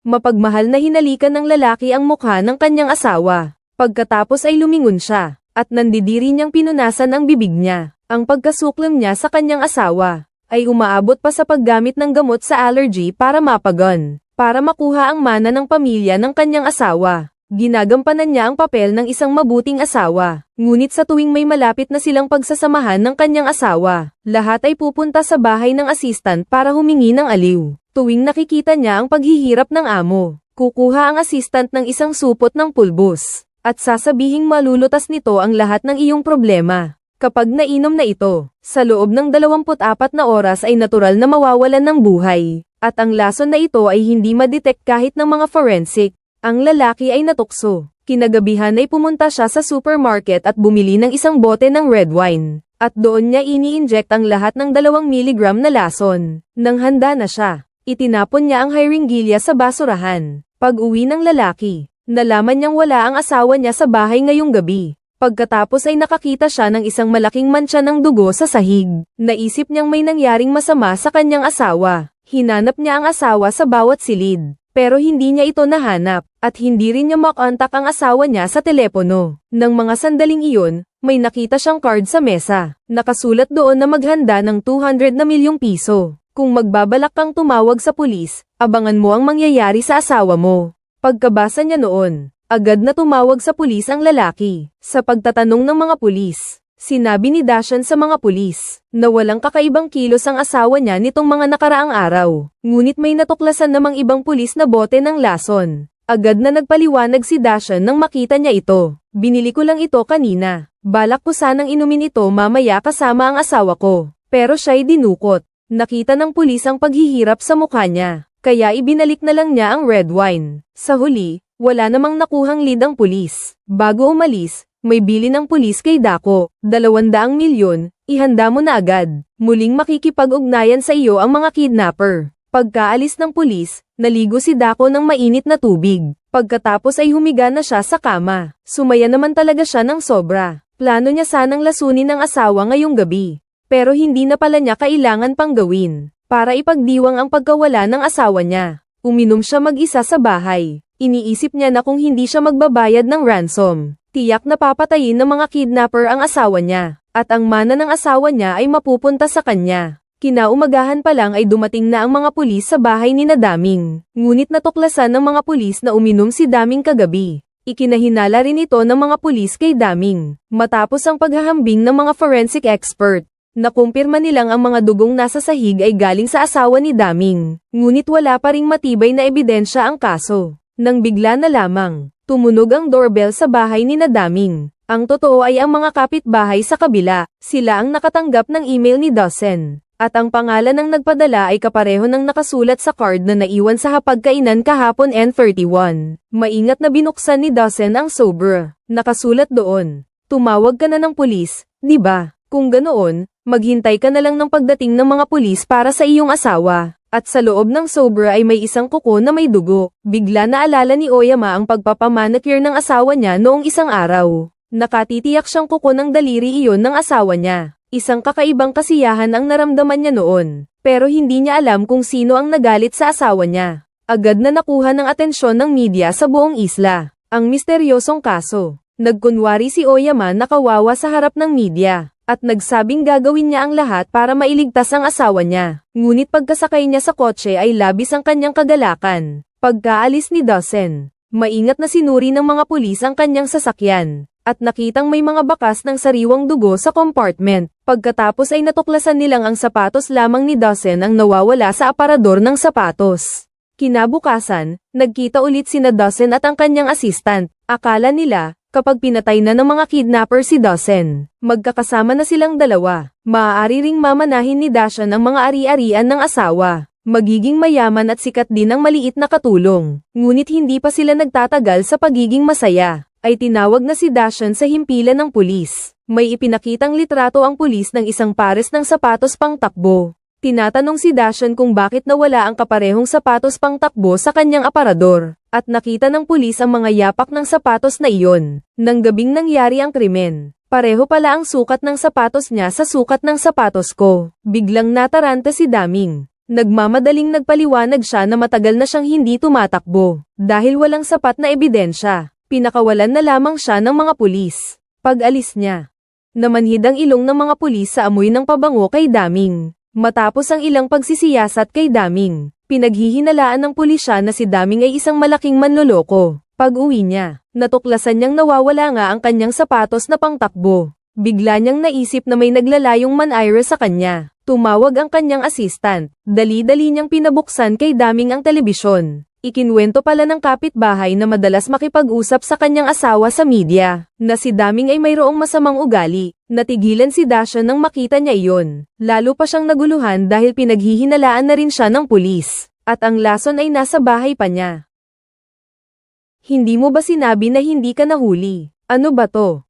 Mapagmahal na hinalikan ng lalaki ang mukha ng kanyang asawa. Pagkatapos ay lumingon siya, at nandidiri niyang pinunasan ang bibig niya. Ang pagkasuklam niya sa kanyang asawa, ay umaabot pa sa paggamit ng gamot sa allergy para mapagon, para makuha ang mana ng pamilya ng kanyang asawa. Ginagampanan niya ang papel ng isang mabuting asawa. Ngunit sa tuwing may malapit na silang pagsasamahan ng kanyang asawa, lahat ay pupunta sa bahay ng assistant para humingi ng aliw. Tuwing nakikita niya ang paghihirap ng amo, kukuha ang assistant ng isang supot ng pulbos, at sasabihing malulutas nito ang lahat ng iyong problema. Kapag nainom na ito, sa loob ng 24 na oras ay natural na mawawalan ng buhay, at ang lason na ito ay hindi madetect kahit ng mga forensic. Ang lalaki ay natukso. Kinagabihan ay pumunta siya sa supermarket at bumili ng isang bote ng red wine, at doon niya ini-inject ang lahat ng 2 mg na lason. Nang handa na siya, itinapon niya ang hiringilya sa basurahan. Pag-uwi ng lalaki, nalaman niyang wala ang asawa niya sa bahay ngayong gabi. Pagkatapos ay nakakita siya ng isang malaking mantsa ng dugo sa sahig. Naisip niyang may nangyaring masama sa kanyang asawa. Hinanap niya ang asawa sa bawat silid, pero hindi niya ito nahanap, at hindi rin niya makontak ang asawa niya sa telepono. Nang mga sandaling iyon, may nakita siyang card sa mesa. Nakasulat doon na maghanda ng 200 na milyong piso. Kung magbabalak kang tumawag sa pulis, abangan mo ang mangyayari sa asawa mo. Pagkabasa niya noon, agad na tumawag sa pulis ang lalaki. Sa pagtatanong ng mga pulis, sinabi ni Dashan sa mga pulis na walang kakaibang kilos ang asawa niya nitong mga nakaraang araw. Ngunit may natuklasan namang ibang pulis na bote ng lason. Agad na nagpaliwanag si Dashan nang makita niya ito. Binili ko lang ito kanina. Balak ko sanang inumin ito mamaya kasama ang asawa ko. Pero siya'y dinukot. Nakita ng pulis ang paghihirap sa mukha niya, kaya ibinalik na lang niya ang red wine. Sa huli, wala namang nakuhang lead ang pulis. Bago umalis, may bili ng pulis kay Dako, 200 milyon, ihanda mo na agad. Muling makikipag-ugnayan sa iyo ang mga kidnapper. Pagkaalis ng pulis, naligo si Dako ng mainit na tubig. Pagkatapos ay humiga na siya sa kama. Sumaya naman talaga siya ng sobra. Plano niya sanang lasunin ang asawa ngayong gabi. Pero hindi na pala niya kailangan pang gawin, para ipagdiwang ang pagkawala ng asawa niya. Uminom siya mag-isa sa bahay. Iniisip niya na kung hindi siya magbabayad ng ransom, tiyak na papatayin ng mga kidnapper ang asawa niya, at ang mana ng asawa niya ay mapupunta sa kanya. Kinaumagahan pa lang ay dumating na ang mga pulis sa bahay ni Daming. Ngunit natuklasan ng mga pulis na uminom si Daming kagabi. Ikinahinala rin ito ng mga pulis kay Daming. Matapos ang paghahambing ng mga forensic expert, nakumpirma nilang ang mga dugong nasa sahig ay galing sa asawa ni Daming. Ngunit wala pa ring matibay na ebidensya ang kaso. Nang bigla na lamang, tumunog ang doorbell sa bahay ni Daming. Ang totoo ay ang mga kapitbahay sa kabila, sila ang nakatanggap ng email ni Dawson. At ang pangalan ng nagpadala ay kapareho ng nakasulat sa card na naiwan sa hapagkainan kahapon N31. Maingat na binuksan ni Dawson ang sobra. Nakasulat doon, tumawag ka na ng pulis, di ba? Kung ganoon, maghintay ka na lang ng pagdating ng mga pulis para sa iyong asawa. At sa loob ng sobra ay may isang kuko na may dugo. Bigla naalala ni Oyama ang pagpapamanicure ng asawa niya noong isang araw. Nakatitiyak siyang kuko ng daliri iyon ng asawa niya. Isang kakaibang kasiyahan ang naramdaman niya noon. Pero hindi niya alam kung sino ang nagalit sa asawa niya. Agad na nakuha ng atensyon ng media sa buong isla. Ang misteryosong kaso. Nagkunwari si Oyama na kawawa sa harap ng media. At nagsabing gagawin niya ang lahat para mailigtas ang asawa niya. Ngunit pagkasakay niya sa kotse ay labis ang kanyang kagalakan. Pagkaalis ni Dawson, maingat na sinuri ng mga pulis ang kanyang sasakyan, at nakitang may mga bakas ng sariwang dugo sa compartment. Pagkatapos ay natuklasan nilang ang sapatos lamang ni Dawson ang nawawala sa aparador ng sapatos. Kinabukasan, nagkita ulit sina Dawson at ang kanyang assistant. Akala nila, kapag pinatay na ng mga kidnapper si Dawson, magkakasama na silang dalawa. Maaari ring mamanahin ni Dashan ang mga ari-arian ng asawa. Magiging mayaman at sikat din ang maliit na katulong. Ngunit hindi pa sila nagtatagal sa pagiging masaya. Ay tinawag na si Dashan sa himpilan ng pulis. May ipinakitang litrato ang pulis ng isang pares ng sapatos pang takbo. Tinatanong si Dashan kung bakit nawala ang kaparehong sapatos pang takbo sa kanyang aparador. At nakita ng pulis ang mga yapak ng sapatos na iyon. Nang gabing nangyari ang krimen, pareho pala ang sukat ng sapatos niya sa sukat ng sapatos ko. Biglang nataranta si Daming. Nagmamadaling nagpaliwanag siya na matagal na siyang hindi tumatakbo. Dahil walang sapat na ebidensya, pinakawalan na lamang siya ng mga pulis. Pag-alis niya, namanhid ang ilong ng mga pulis sa amoy ng pabango kay Daming. Matapos ang ilang pagsisiyasat kay Daming, pinaghihinalaan ng pulisya na si Daming ay isang malaking manloloko. Pag-uwi niya, natuklasan niyang nawawala nga ang kanyang sapatos na pangtakbo. Bigla niyang naisip na may naglalayong manayra sa kanya. Tumawag ang kanyang assistant. Dali-dali niyang pinabuksan kay Daming ang telebisyon. Ikinwento pala ng kapitbahay na madalas makipag-usap sa kanyang asawa sa media, na si Daming ay mayroong masamang ugali. Natigilan si Dasha nang makita niya iyon. Lalo pa siyang naguluhan dahil pinaghihinalaan na rin siya ng pulis. At ang lason ay nasa bahay pa niya. Hindi mo ba sinabi na hindi ka nahuli? Ano ba to?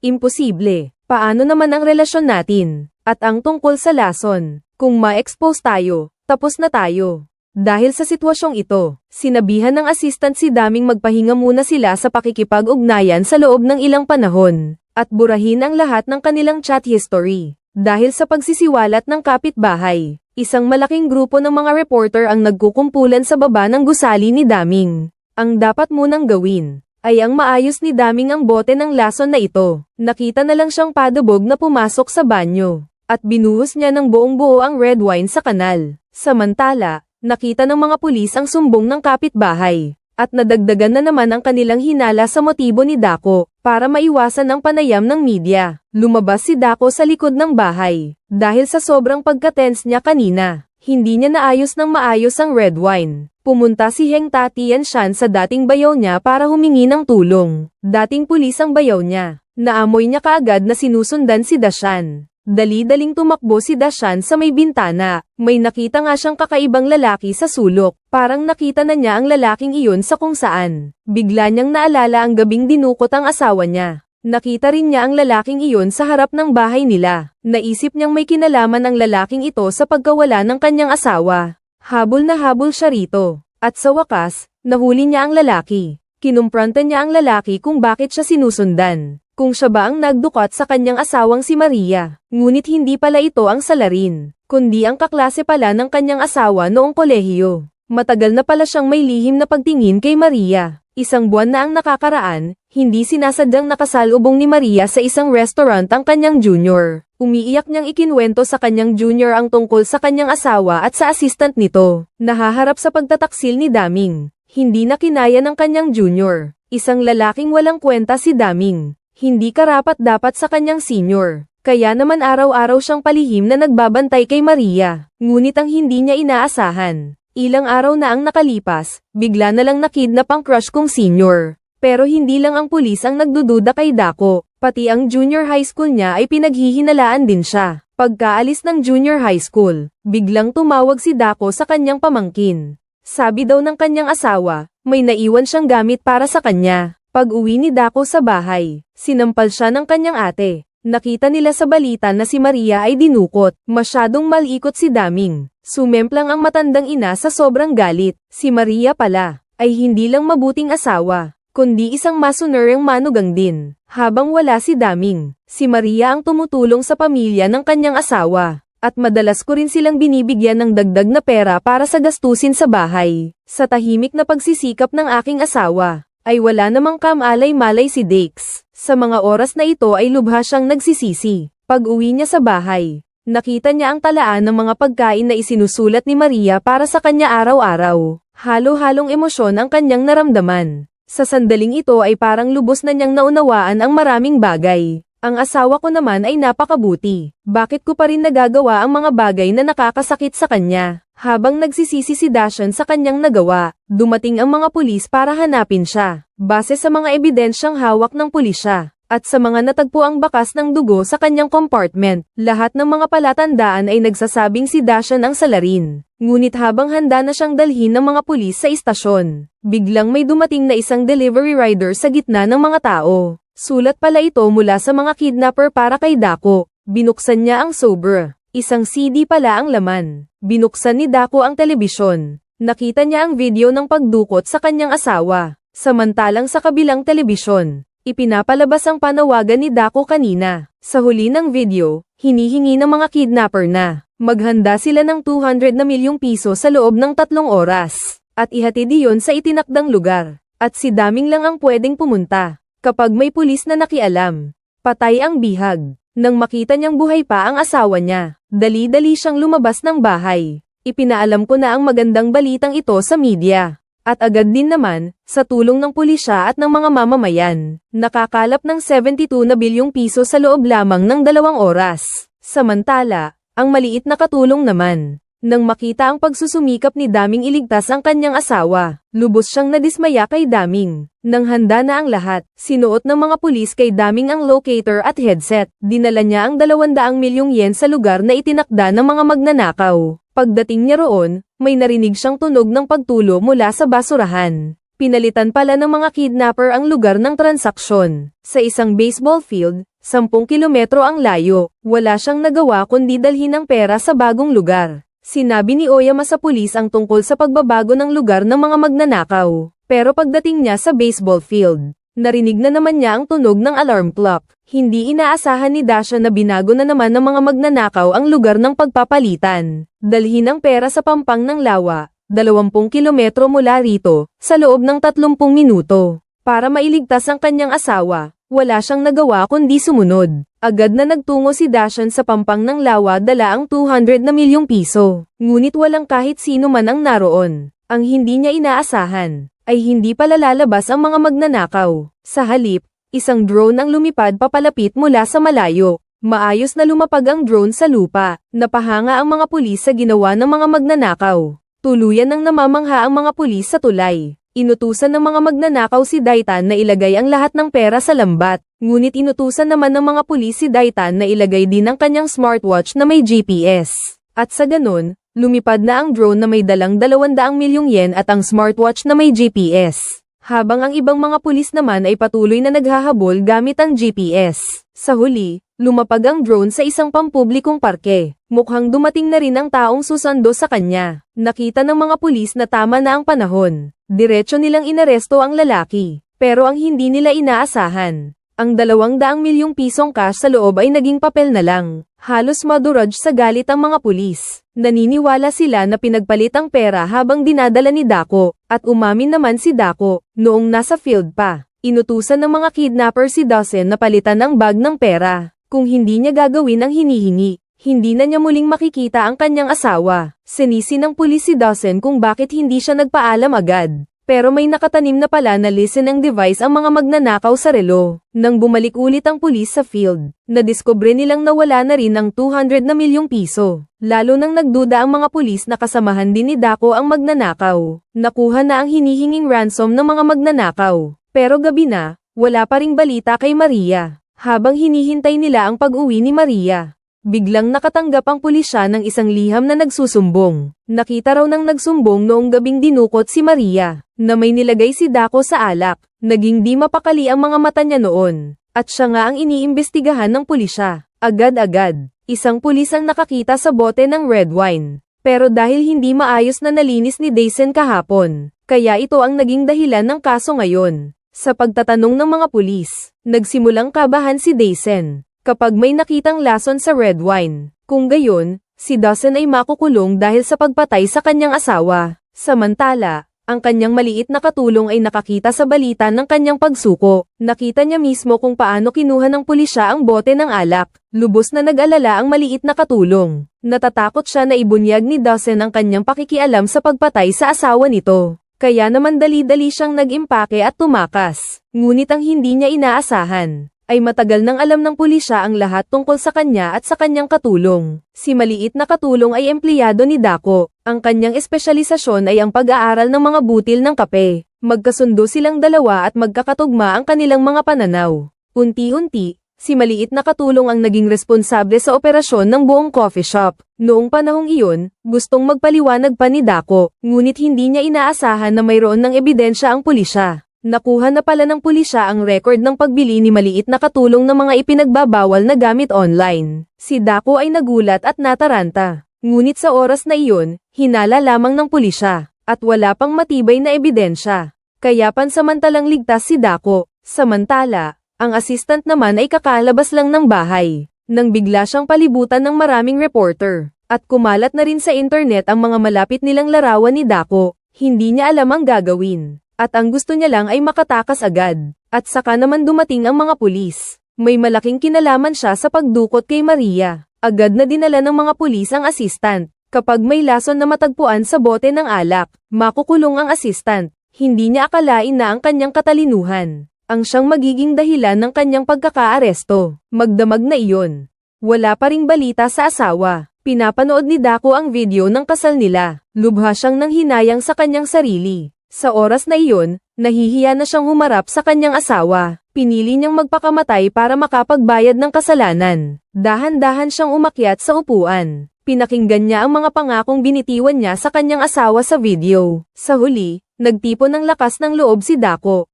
Imposible. Paano naman ang relasyon natin? At ang tungkol sa lason, kung ma-expose tayo, tapos na tayo. Dahil sa sitwasyong ito, sinabihan ng assistant si Daming magpahinga muna sila sa pakikipag-ugnayan sa loob ng ilang panahon, at burahin ang lahat ng kanilang chat history. Dahil sa pagsisiwalat ng kapitbahay, isang malaking grupo ng mga reporter ang nagkukumpulan sa baba ng gusali ni Daming. Ang dapat munang gawin, ay ang maayos ni Daming ang bote ng lason na ito. Nakita na lang siyang padubog na pumasok sa banyo, at binuhos niya ng buong buo ang red wine sa kanal. Samantala, nakita ng mga pulis ang sumbong ng kapitbahay, at nadagdagan na naman ang kanilang hinala sa motibo ni Dako, para maiwasan ang panayam ng media. Lumabas si Dako sa likod ng bahay, dahil sa sobrang pagka-tense niya kanina, hindi niya naayos ng maayos ang red wine. Pumunta si Heng Tatianshan sa dating bayaw niya para humingi ng tulong. Dating pulis ang bayaw niya. Naamoy niya kaagad na sinusundan si Dashan. Dali-daling tumakbo si Dashan sa may bintana. May nakita nga siyang kakaibang lalaki sa sulok. Parang nakita na niya ang lalaking iyon sa kung saan. Bigla niyang naalala ang gabing dinukot ang asawa niya. Nakita rin niya ang lalaking iyon sa harap ng bahay nila. Naisip niyang may kinalaman ang lalaking ito sa pagkawala ng kanyang asawa. Habol na habol siya rito. At sa wakas, nahuli niya ang lalaki. Kinumpronta niya ang lalaki kung bakit siya sinusundan. Kung siya ba ang nagdukat sa kanyang asawang si Maria. Ngunit hindi pala ito ang salarin, kundi ang kaklase pala ng kanyang asawa noong kolehiyo. Matagal na pala siyang may lihim na pagtingin kay Maria. Isang buwan na ang nakakaraan, hindi sinasadyang nakasalubong ni Maria sa isang restaurant ang kanyang junior. Umiiyak niyang ikinwento sa kanyang junior ang tungkol sa kanyang asawa at sa assistant nito. Nahaharap sa pagtataksil ni Daming. Hindi na kinaya ng kanyang junior. Isang lalaking walang kwenta si Daming. Hindi karapat-dapat sa kanyang senior. Kaya naman araw-araw siyang palihim na nagbabantay kay Maria. Ngunit ang hindi niya inaasahan. Ilang araw na ang nakalipas, bigla na lang nakidnap ang crush kong senior. Pero hindi lang ang pulis ang nagdududa kay Dako, pati ang junior high school niya ay pinaghihinalaan din siya. Pagkaalis ng junior high school, biglang tumawag si Dako sa kanyang pamangkin. Sabi daw ng kanyang asawa, may naiwan siyang gamit para sa kanya. Pag-uwi ni Dako sa bahay, sinampal siya ng kanyang ate. Nakita nila sa balita na si Maria ay dinukot. Masyadong malikot si Daming. Sumemplang ang matandang ina sa sobrang galit. Si Maria pala, ay hindi lang mabuting asawa, kundi isang masunuring manugang din. Habang wala si Daming, si Maria ang tumutulong sa pamilya ng kanyang asawa. At madalas ko rin silang binibigyan ng dagdag na pera para sa gastusin sa bahay. Sa tahimik na pagsisikap ng aking asawa, ay wala namang kamalay-malay si Dex. Sa mga oras na ito ay lubha siyang nagsisisi. Pag-uwi niya sa bahay, nakita niya ang talaan ng mga pagkain na isinusulat ni Maria para sa kanya araw-araw. Halo-halong emosyon ang kanyang naramdaman. Sa sandaling ito ay parang lubos na niyang naunawaan ang maraming bagay. Ang asawa ko naman ay napakabuti. Bakit ko pa rin nagagawa ang mga bagay na nakakasakit sa kanya? Habang nagsisisi si Dashan sa kanyang nagawa, dumating ang mga pulis para hanapin siya. Base sa mga ebidensyang hawak ng pulisya, at sa mga natagpuang bakas ng dugo sa kanyang compartment, lahat ng mga palatandaan ay nagsasabing si Dashan ang salarin. Ngunit habang handa na siyang dalhin ng mga pulis sa istasyon, biglang may dumating na isang delivery rider sa gitna ng mga tao. Sulat pala ito mula sa mga kidnapper para kay Dako. Binuksan niya ang sobra. Isang CD pala ang laman. Binuksan ni Dako ang telebisyon. Nakita niya ang video ng pagdukot sa kanyang asawa. Samantalang sa kabilang telebisyon, ipinapalabas ang panawagan ni Dako kanina. Sa huli ng video, hinihingi ng mga kidnapper na Maghanda sila ng 200 na milyong piso sa loob ng 3 oras. At ihatid iyon sa itinakdang lugar. At si Daming lang ang pwedeng pumunta. Kapag may pulis na nakialam, patay ang bihag. Nang makita niyang buhay pa ang asawa niya, dali-dali siyang lumabas ng bahay. Ipinaalam ko na ang magandang balitang ito sa media. At agad din naman, sa tulong ng pulisya at ng mga mamamayan, nakakalap ng 72 na bilyong piso sa loob lamang ng 2 oras. Samantala, ang maliit na katulong naman, nang makita ang pagsusumikap ni Daming iligtas ang kanyang asawa, lubos siyang nadismaya kay Daming. Nang handa na ang lahat, sinuot ng mga pulis kay Daming ang locator at headset. Dinala niya ang 200 milyong yen sa lugar na itinakda ng mga magnanakaw. Pagdating niya roon, may narinig siyang tunog ng pagtulo mula sa basurahan. Pinalitan pala ng mga kidnapper ang lugar ng transaksyon. Sa isang baseball field, 10 kilometro ang layo, wala siyang nagawa kundi dalhin ang pera sa bagong lugar. Sinabi ni Oyama sa pulis ang tungkol sa pagbabago ng lugar ng mga magnanakaw. Pero pagdating niya sa baseball field, narinig na naman niya ang tunog ng alarm clock. Hindi inaasahan ni Dasha na binago na naman ng mga magnanakaw ang lugar ng pagpapalitan. Dalhin ang pera sa pampang ng lawa, 20 kilometro mula rito, sa loob ng 30 minuto. Para mailigtas ang kanyang asawa, wala siyang nagawa kundi sumunod. Agad na nagtungo si Dashan sa pampang ng lawa dala ang 200 na milyong piso. Ngunit walang kahit sino man ang naroon. Ang hindi niya inaasahan ay hindi pala lalabas ang mga magnanakaw. Sa halip, isang drone ang lumipad papalapit mula sa malayo. Maayos na lumapag ang drone sa lupa. Napahanga ang mga pulis sa ginawa ng mga magnanakaw. Tuluyan nang namamangha ang mga pulis sa tulay. Inutusan ng mga magnanakaw si Daitan na ilagay ang lahat ng pera sa lambat. Ngunit inutusan naman ng mga pulis si Daitan na ilagay din ang kanyang smartwatch na may GPS. At sa ganun, lumipad na ang drone na may dalang 200 milyong yen at ang smartwatch na may GPS. Habang ang ibang mga pulis naman ay patuloy na naghahabol gamit ang GPS. Sa huli, lumapag ang drone sa isang pampublikong parke. Mukhang dumating na rin ang taong susando sa kanya. Nakita ng mga pulis na tama na ang panahon. Diretso nilang inaresto ang lalaki. Pero ang hindi nila inaasahan, ang 200 milyong pisong cash sa loob ay naging papel na lang. Halos maduraj sa galit ang mga pulis. Naniniwala sila na pinagpalit ang pera habang dinadala ni Dako, at umamin naman si Dako, noong nasa field pa. Inutusan ng mga kidnapper si Dawson na palitan ang bag ng pera. Kung hindi niya gagawin ang hinihingi, hindi na niya muling makikita ang kanyang asawa. Sinisi ng pulis si Dawson kung bakit hindi siya nagpaalam agad. Pero may nakatanim na pala na listening device ang mga magnanakaw sa relo. Nang bumalik ulit ang pulis sa field, nadiskubre nilang nawala na rin ang 200 na milyong piso. Lalo nang nagduda ang mga pulis na kasamahan din ni Dako ang magnanakaw. Nakuha na ang hinihinging ransom ng mga magnanakaw. Pero gabi na, wala pa ring balita kay Maria. Habang hinihintay nila ang pag-uwi ni Maria, biglang nakatanggap ang pulisya ng isang liham na nagsusumbong. Nakita raw ng nagsumbong noong gabing dinukot si Maria, na may nilagay si Dako sa alak. Naging di mapakali ang mga mata niya noon. At siya nga ang iniimbestigahan ng pulisya. Agad-agad, isang pulis ang nakakita sa bote ng red wine. Pero dahil hindi maayos na nalinis ni Daisen kahapon, kaya ito ang naging dahilan ng kaso ngayon. Sa pagtatanong ng mga pulis, nagsimulang kabahan si Daisen kapag may nakitang lason sa red wine. Kung gayon, si Dawson ay makukulong dahil sa pagpatay sa kanyang asawa. Samantala, ang kanyang maliit na katulong ay nakakita sa balita ng kanyang pagsuko. Nakita niya mismo kung paano kinuha ng pulisya ang bote ng alak. Lubos na nag-alala ang maliit na katulong. Natatakot siya na ibunyag ni Dawson ang kanyang pakikialam sa pagpatay sa asawa nito. Kaya naman dali-dali siyang nag-impake at tumakas. Ngunit ang hindi niya inaasahan ay matagal nang alam ng pulisya ang lahat tungkol sa kanya at sa kanyang katulong. Si maliit na katulong ay empleyado ni Dako. Ang kanyang espesyalisasyon ay ang pag-aaral ng mga butil ng kape. Magkasundo silang dalawa at magkakatugma ang kanilang mga pananaw. Unti-unti, si maliit na katulong ang naging responsable sa operasyon ng buong coffee shop. Noong panahong iyon, gustong magpaliwanag pa ni Dako, ngunit hindi niya inaasahan na mayroon ng ebidensya ang pulisya. Nakuha na pala ng pulisya ang record ng pagbili ni maliit na katulong ng mga ipinagbabawal na gamit online. Si Dako ay nagulat at nataranta. Ngunit sa oras na iyon, hinala lamang ng pulisya, at wala pang matibay na ebidensya. Kaya pansamantalang ligtas si Dako. Samantala, ang assistant naman ay kakalabas lang ng bahay, nang bigla siyang palibutan ng maraming reporter. At kumalat na rin sa internet ang mga malapit nilang larawan ni Dako. Hindi niya alam ang gagawin. At ang gusto niya lang ay makatakas agad. At saka naman dumating ang mga pulis. May malaking kinalaman siya sa pagdukot kay Maria. Agad na dinala ng mga pulis ang assistant. Kapag may lason na matagpuan sa bote ng alak, makukulong ang assistant. Hindi niya akalain na ang kanyang katalinuhan ang siyang magiging dahilan ng kanyang pagkakaaresto. Magdamag na iyon. Wala pa ring balita sa asawa. Pinapanood ni Dako ang video ng kasal nila. Lubha siyang nanghinayang sa kanyang sarili. Sa oras na iyon, nahihiya na siyang humarap sa kanyang asawa. Pinili niyang magpakamatay para makapagbayad ng kasalanan. Dahan-dahan siyang umakyat sa upuan. Pinakinggan niya ang mga pangakong binitiwan niya sa kanyang asawa sa video. Sa huli, nagtipon ng lakas ng loob si Dako.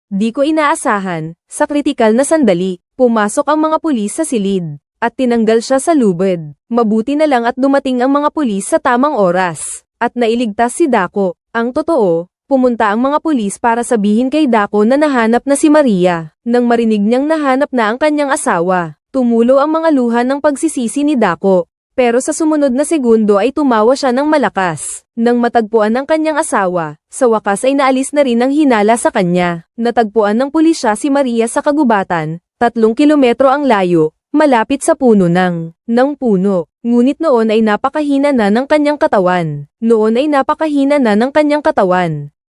Di ko inaasahan, sa kritikal na sandali, pumasok ang mga pulis sa silid, at tinanggal siya sa lubid. Mabuti na lang at dumating ang mga pulis sa tamang oras, at nailigtas si Dako. Ang totoo, pumunta ang mga pulis para sabihin kay Dako na nahanap na si Maria. Nang marinig niyang nahanap na ang kanyang asawa, tumulo ang mga luha ng pagsisisi ni Dako. Pero sa sumunod na segundo ay tumawa siya ng malakas. Nang matagpuan ang kanyang asawa, sa wakas ay naalis na rin ang hinala sa kanya. Natagpuan ng pulisya si Maria sa kagubatan, 3 kilometro ang layo, malapit sa puno ng puno. Ngunit noon ay napakahina na ng kanyang katawan.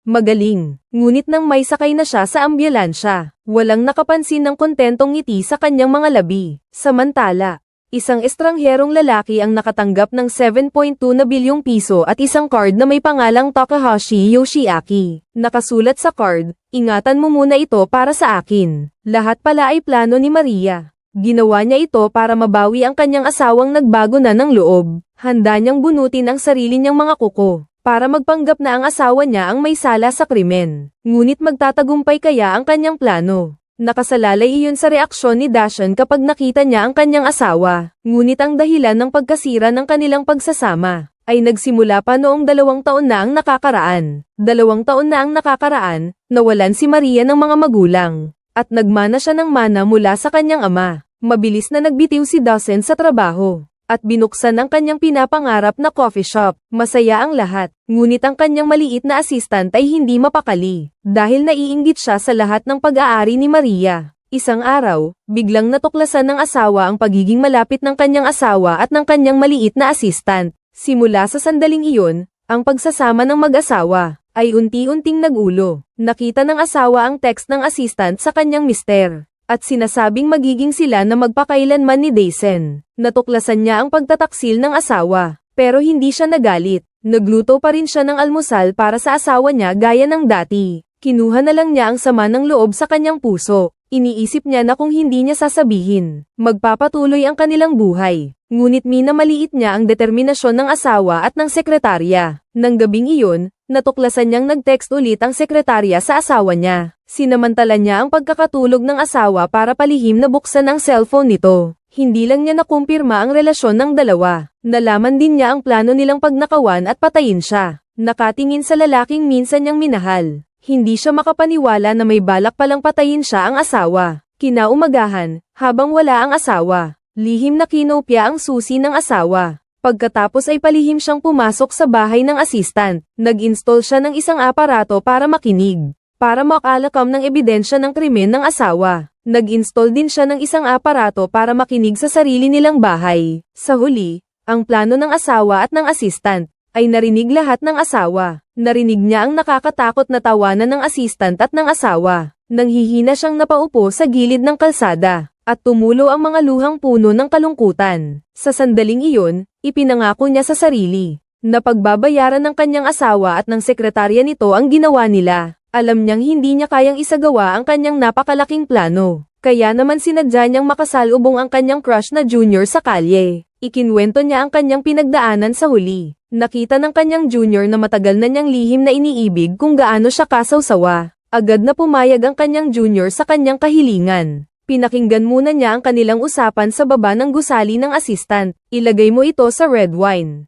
Magaling. Ngunit nang may sakay na siya sa ambulansya, walang nakapansin ng kontentong ngiti sa kanyang mga labi. Samantala, isang estrangherong lalaki ang nakatanggap ng 7.2 na bilyong piso at isang card na may pangalang Takahashi Yoshiaki. Nakasulat sa card, ingatan mo muna ito para sa akin. Lahat pala ay plano ni Maria. Ginawa niya ito para mabawi ang kanyang asawang nagbago na ng loob. Handa niyang bunutin ang sarili niyang mga kuko, para magpanggap na ang asawa niya ang may sala sa krimen. Ngunit magtatagumpay kaya ang kanyang plano? Nakasalalay iyon sa reaksyon ni Dashan kapag nakita niya ang kanyang asawa. Ngunit ang dahilan ng pagkasira ng kanilang pagsasama ay nagsimula pa noong 2 taon na ang nakakaraan. 2 taon na ang nakakaraan, nawalan si Maria ng mga magulang. At nagmana siya ng mana mula sa kanyang ama. Mabilis na nagbitiw si Dawson sa trabaho. At binuksan ang kanyang pinapangarap na coffee shop. Masaya ang lahat. Ngunit ang kanyang maliit na assistant ay hindi mapakali. Dahil naiinggit siya sa lahat ng pag-aari ni Maria. Isang araw, biglang natuklasan ng asawa ang pagiging malapit ng kanyang asawa at ng kanyang maliit na assistant. Simula sa sandaling iyon, ang pagsasama ng mag-asawa ay unti-unting nag-ulo. Nakita ng asawa ang text ng assistant sa kanyang mister. At sinasabing magiging sila na magpakailanman ni Daisen. Natuklasan niya ang pagtataksil ng asawa, pero hindi siya nagalit. Nagluto pa rin siya ng almusal para sa asawa niya gaya ng dati. Kinuha na lang niya ang sama ng loob sa kanyang puso. Iniisip niya na kung hindi niya sasabihin, magpapatuloy ang kanilang buhay. Ngunit minamaliit niya ang determinasyon ng asawa at ng sekretarya. Nang gabing iyon, natuklasan niyang nag-text ulit ang sekretarya sa asawa niya. Sinamantala niya ang pagkakatulog ng asawa para palihim na buksan ang cellphone nito. Hindi lang niya nakumpirma ang relasyon ng dalawa. Nalaman din niya ang plano nilang pagnakawan at patayin siya. Nakatingin sa lalaking minsan niyang minahal. Hindi siya makapaniwala na may balak palang patayin siya ang asawa. Kinaumagahan, habang wala ang asawa, lihim na kinopya ang susi ng asawa. Pagkatapos ay palihim siyang pumasok sa bahay ng assistant. Nag-install siya ng isang aparato para makinig, para makalakam ng ebidensya ng krimen ng asawa. Nag-install din siya ng isang aparato para makinig sa sarili nilang bahay. Sa huli, ang plano ng asawa at ng assistant ay narinig lahat ng asawa. Narinig niya ang nakakatakot na tawanan ng assistant at ng asawa. Nanghihina siyang napaupo sa gilid ng kalsada, at tumulo ang mga luhang puno ng kalungkutan. Sa sandaling iyon, ipinangako niya sa sarili na pagbabayaran ng kanyang asawa at ng sekretarya nito ang ginawa nila. Alam niyang hindi niya kayang isagawa ang kanyang napakalaking plano. Kaya naman sinadya niyang makasalubong ang kanyang crush na junior sa kalye. Ikinwento niya ang kanyang pinagdaanan sa huli. Nakita ng kanyang junior na matagal na niyang lihim na iniibig kung gaano siya kasawsawa. Agad na pumayag ang kanyang junior sa kanyang kahilingan. Pinakinggan muna niya ang kanilang usapan sa baba ng gusali ng assistant. Ilagay mo ito sa red wine.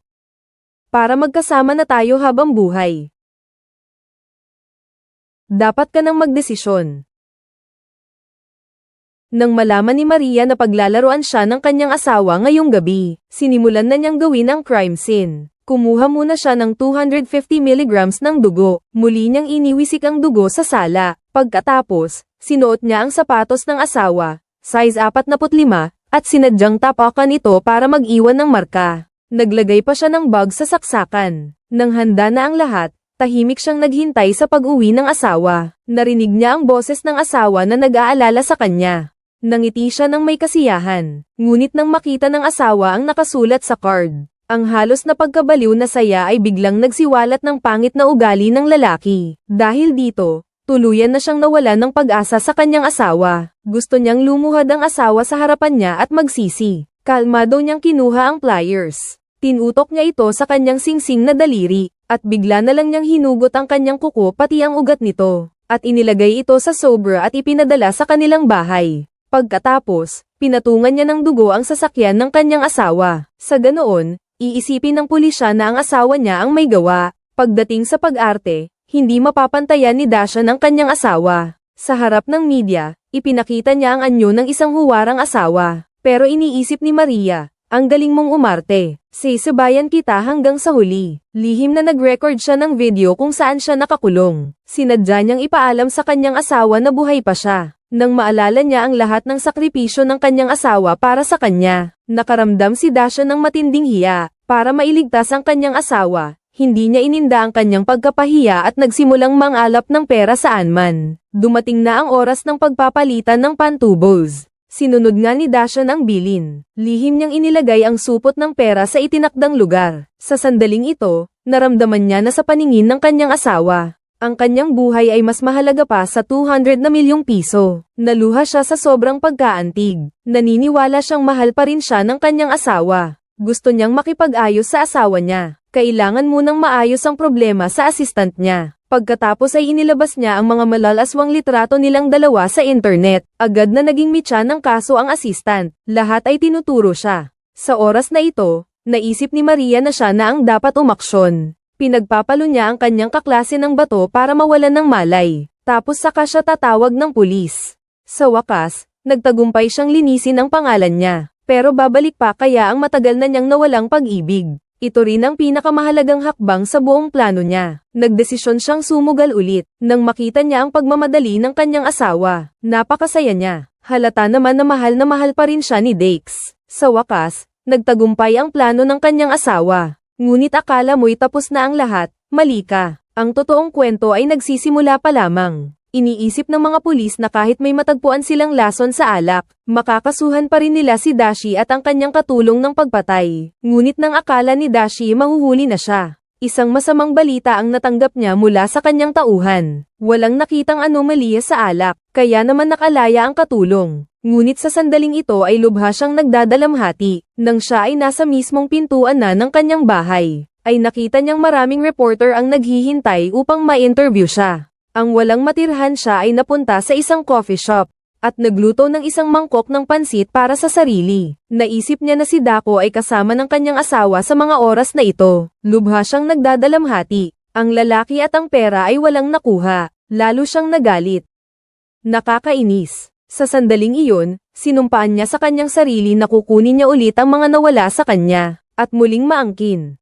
Para magkasama na tayo habang buhay. Dapat ka nang magdesisyon. Nang malaman ni Maria na paglalaroan siya ng kanyang asawa ngayong gabi, sinimulan na niyang gawin ang crime scene. Kumuha muna siya ng 250 mg ng dugo, muli niyang iniwisik ang dugo sa sala. Pagkatapos, sinuot niya ang sapatos ng asawa, size 45, at sinadyang tapakan ito para mag-iwan ng marka. Naglagay pa siya ng bag sa saksakan. Nang handa na ang lahat, tahimik siyang naghintay sa pag-uwi ng asawa. Narinig niya ang boses ng asawa na nag-aalala sa kanya. Nangiti siya ng may kasiyahan, ngunit nang makita ng asawa ang nakasulat sa card, ang halos na pagkabaliw na saya ay biglang nagsiwalat ng pangit na ugali ng lalaki. Dahil dito, tuluyan na siyang nawalan ng pag-asa sa kanyang asawa. Gusto niyang lumuhad ang asawa sa harapan niya at magsisi. Kalmado niyang kinuha ang pliers. Tinutok niya ito sa kanyang singsing na daliri, at bigla na lang niyang hinugot ang kanyang kuko pati ang ugat nito, at inilagay ito sa sobra at ipinadala sa kanilang bahay. Pagkatapos, pinatungan niya ng dugo ang sasakyan ng kanyang asawa. Sa ganoon, iisipin ng pulisya na ang asawa niya ang may gawa. Pagdating sa pag-arte, hindi mapapantayan ni Dasha ng kanyang asawa. Sa harap ng media, ipinakita niya ang anyo ng isang huwarang asawa. Pero iniisip ni Maria, ang galing mong umarte. Sisibayan kita hanggang sa huli. Lihim na nag-record siya ng video kung saan siya nakakulong. Sinadya niyang ipaalam sa kanyang asawa na buhay pa siya. Nang maalala niya ang lahat ng sakripisyo ng kanyang asawa para sa kanya, nakaramdam si Dasha ng matinding hiya. Para mailigtas ang kanyang asawa, hindi niya ininda ang kanyang pagkapahiya at nagsimulang mangalap ng pera saan man. Dumating na ang oras ng pagpapalitan ng pantubos. Sinunod nga ni Dasha ng bilin. Lihim niyang inilagay ang supot ng pera sa itinakdang lugar. Sa sandaling ito, naramdaman niya na sa paningin ng kanyang asawa, ang kanyang buhay ay mas mahalaga pa sa 200 na milyong piso. Naluha siya sa sobrang pagkaantig. Naniniwala siyang mahal pa rin siya ng kanyang asawa. Gusto niyang makipag-ayos sa asawa niya. Kailangan munang maayos ang problema sa assistant niya. Pagkatapos ay inilabas niya ang mga malalaswang litrato nilang dalawa sa internet. Agad na naging mitya ng kaso ang assistant. Lahat ay tinuturo siya. Sa oras na ito, naisip ni Maria na siya na ang dapat umaksyon. Pinagpapalo niya ang kanyang kaklase ng bato para mawalan ng malay. Tapos saka siya tatawag ng pulis. Sa wakas, nagtagumpay siyang linisin ang pangalan niya. Pero babalik pa kaya ang matagal na niyang nawalang pag-ibig. Ito rin ang pinakamahalagang hakbang sa buong plano niya. Nagdesisyon siyang sumugal ulit. Nang makita niya ang pagmamadali ng kanyang asawa, napakasaya niya. Halata naman na mahal pa rin siya ni Dex. Sa wakas, nagtagumpay ang plano ng kanyang asawa. Ngunit akala mo'y tapos na ang lahat, mali ka. Ang totoong kwento ay nagsisimula pa lamang. Iniisip ng mga pulis na kahit may matagpuan silang lason sa alak, makakasuhan pa rin nila si Dashi at ang kanyang katulong ng pagpatay. Ngunit nang akala ni Dashi mahuhuli na siya, isang masamang balita ang natanggap niya mula sa kanyang tauhan. Walang nakitang anomalya sa alak, kaya naman nakalaya ang katulong. Ngunit sa sandaling ito ay lubha siyang nagdadalamhati. Nang siya ay nasa mismong pintuan na ng kanyang bahay, ay nakita niyang maraming reporter ang naghihintay upang ma-interview siya. Ang walang matirhan siya ay napunta sa isang coffee shop, at nagluto ng isang mangkok ng pansit para sa sarili. Naisip niya na si Dako ay kasama ng kanyang asawa sa mga oras na ito. Lubha siyang nagdadalamhati. Ang lalaki at ang pera ay walang nakuha. Lalo siyang nagalit. Nakakainis. Sa sandaling iyon, sinumpaan niya sa kanyang sarili na kukunin niya ulit ang mga nawala sa kanya, at muling maangkin.